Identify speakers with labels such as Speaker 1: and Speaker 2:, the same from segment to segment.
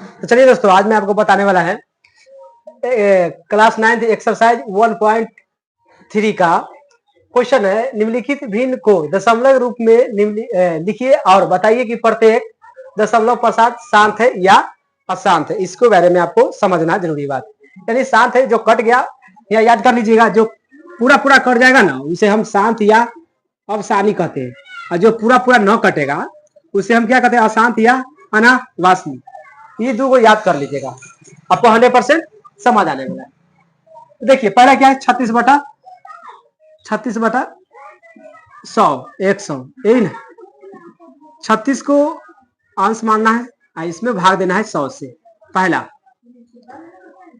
Speaker 1: तो चलिए दोस्तों, आज मैं आपको बताने वाला है क्लास 9 एक्सरसाइज 1.3 का क्वेश्चन है। निम्नलिखित भिन्न को दशमलव रूप में लिखिए और बताइए कि प्रत्येक दशमलव पश्चात शांत है या अशांत है। इसको बारे में आपको समझना जरूरी बात। यानी शांत है जो कट गया, या याद कर लीजिएगा, जो पूरा पूरा कट जाएगा ना उसे हम शांत या अवसानी कहते हैं, और जो पूरा पूरा न कटेगा उसे हम क्या कहते हैं, अशांत या अनावासी। ये दो को याद कर लीजिएगा, आपको 100% समझ आने वाला है। देखिए पहला क्या है, 36/100 100, यही ना। 36 को अंश मानना है और इसमें भाग देना है 100 से। पहला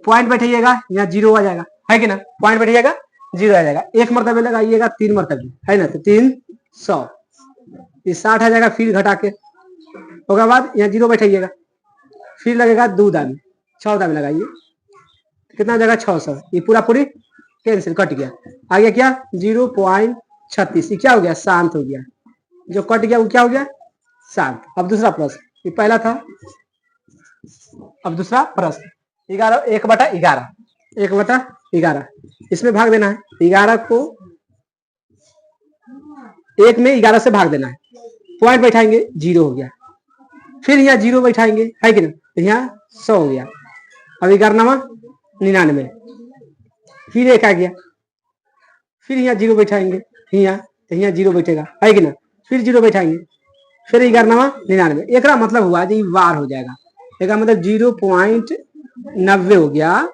Speaker 1: पॉइंट बैठाइएगा, यहाँ 0 आ जाएगा, है कि ना। पॉइंट बैठाइएगा 0 आ जाएगा, एक मरतबे लगाइएगा 3 मरतबे, है ना। तो 300, 60 आ जाएगा, फिर घटा के उसके बाद यहाँ 0 बैठाइएगा, फिर लगेगा 2 दाने, 6 दाने लगाइए, कितना हो जाएगा 600। ये पूरा पूरी कैंसिल, कट गया। आगे क्या 0.36, ये क्या हो गया, शांत हो गया। जो कट गया वो क्या हो गया, शांत। अब दूसरा प्रश्न, ये पहला था, अब दूसरा प्रश्न 11 1/11, 1/11 इसमें भाग देना है। 11 को 1 में 11 से भाग देना है। पॉइंट बैठाएंगे 0 हो गया, फिर यहाँ 0 बैठाएंगे, है कि ना। तो यहाँ 100 हो गया। अब 99, फिर 1 आ गया, फिर यहाँ 0 बैठाएंगे, यहाँ 0 बैठेगा, है कि ना। फिर 0 बैठाएंगे, फिर 99, एक मतलब हुआ जी बार हो जाएगा। एक मतलब 0.90 हो गया।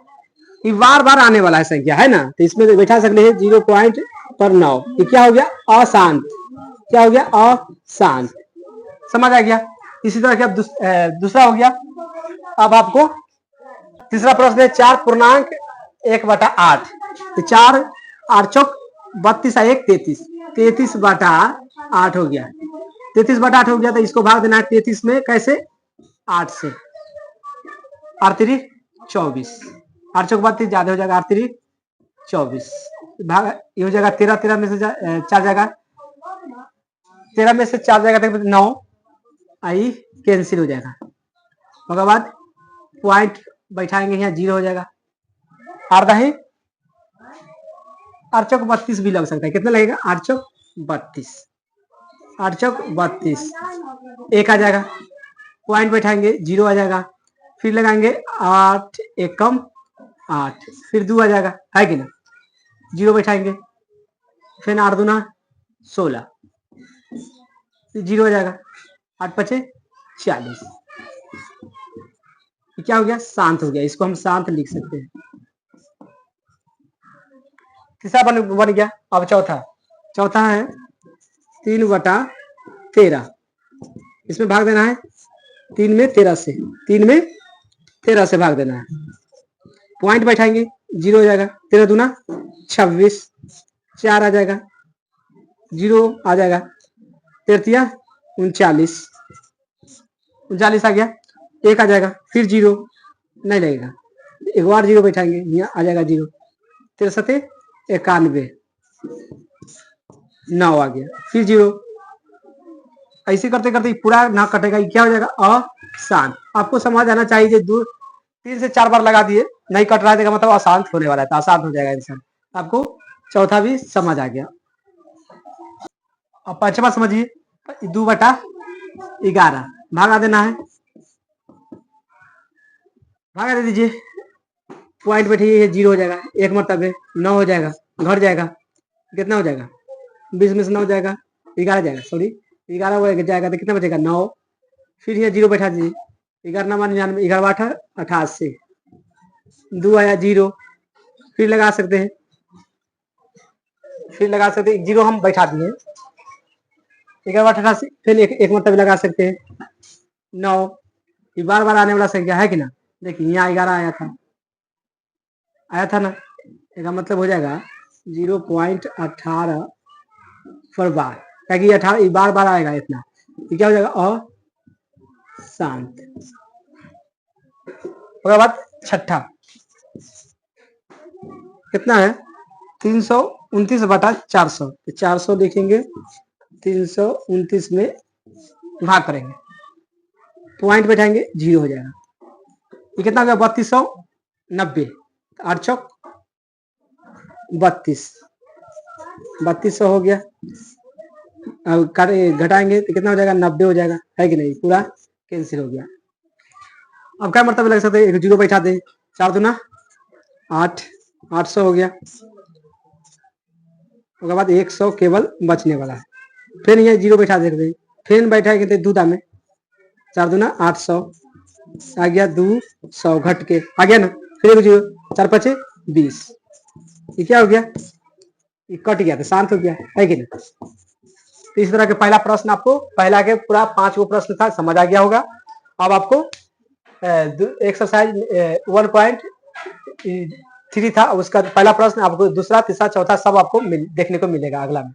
Speaker 1: ये बार बार आने वाला है संख्या, है ना। तो इसमें बैठा सकते हैं 0.9। ये क्या हो गया, अशांत। क्या हो गया, अशांत। समझ आ गया। इसी तरह क्या दूसरा हो गया। अब आपको तीसरा प्रश्न है 4.1/8। 4 8 चौक 32 1 33, 33/8 हो गया। 33/8 हो गया, तो इसको भाग देना है 33 में, कैसे, 8 से। 8 3 24, 8 चौक 32 ज्यादा हो जाएगा, 8 3 24 भाग ये हो जाएगा 13, 13 में से 4 जाएगा, 13 में से 4 जाएगा तो 9, आई कैंसिल हो जाएगा। उसके बाद पॉइंट बैठाएंगे, यहाँ 0 हो जाएगा। 8 ही 8 चौक 32 भी लग सकता है, कितना लगेगा, 8 चौक 32, 8 चौक 32, 1 आ जाएगा। पॉइंट बैठाएंगे 0 आ जाएगा, फिर लगाएंगे 8 1 कम 8, फिर 2 आ जाएगा, है कि ना। 0 बैठाएंगे, फिर 8 दूना 16, 0 हो जाएगा, 8 5 40। क्या हो गया, शांत हो गया। इसको हम शांत लिख सकते हैं। तीसरा बन गया। अब चौथा है 3/13, इसमें भाग देना है 3 में 13 से, 3 में 13 से भाग देना है। पॉइंट बैठाएंगे 0 हो जाएगा, 13 दूना 26, 4 आ जाएगा, 0 आ जाएगा, 13 39, 39 आ गया, 1 आ जाएगा, फिर 0 नहीं लगेगा, एक बार 0 बैठाएंगे, यहाँ आ जाएगा 0, 13 91, 9 आ गया, फिर 0। ऐसे करते करते पूरा ना कटेगा, क्या हो जाएगा, अशांत। आपको समझ आना चाहिए, 3 से 4 बार लगा दिए, नहीं कट रहा है, मतलब अशांत होने वाला है, तो अशांत हो जाएगा इंसान। आपको चौथा भी समझ आ गया। अब पांचवा समझिए, 2/11 भागा देना है, भागा दे दीजिए। पॉइंट बैठिए 0 हो जाएगा, एक मरतबे 9 हो जाएगा, घट जाएगा, कितना हो जाएगा, 20 में से 9 जाएगा, 11 जाएगा, सॉरी 11 वो जाएगा, तो कितना बचेगा 9। फिर यहाँ 0 बैठा दीजिए, 11 99, 11 88, 2 आया 0, फिर लगा सकते हैं, 0 हम बैठा दिए, 11 88, फिर एक मरतबे लगा सकते हैं 9। ये बार बार आने वाला संख्या है कि ना। देखिए यहाँ 11 आया था ना, इसका मतलब हो जाएगा 0.18 पर बार, ताकि 18 बार बार आएगा इतना, ये क्या हो जाएगा, अशांत। उसके बाद छठा कितना है, 329/400, 400 लिखेंगे, 329 में भाग करेंगे, पॉइंट बैठाएंगे 0 हो जाएगा, ये कितना हो गया 3290, 8 चौक 32, 3200 हो गया। अब घटाएंगे तो कितना हो जाएगा 90 हो जाएगा, है कि नहीं, पूरा कैंसिल हो गया। अब क्या मरतबे लग सकते हैं, एक जीरो बैठा दे, 4 दूना 8, 800 हो गया। उसके बाद 100 केवल बचने वाला है, फिर यहाँ जीरो बैठा देते, फिर बैठाएंगे तो दूधा में 4 दूना 800 आ गया, 200 घट के आ गया ना, फिर एक जीरो, 4 5 20, ये क्या हो गया, ये कट गया तो शांत हो गया, है कि नहीं। तो इस तरह के पहला प्रश्न आपको, पहला के पूरा 5 प्रश्न था, समझ आ गया होगा। अब आपको एक्सरसाइज 1.3 था, उसका पहला प्रश्न आपको दूसरा तीसरा चौथा सब आपको देखने को मिलेगा अगला में।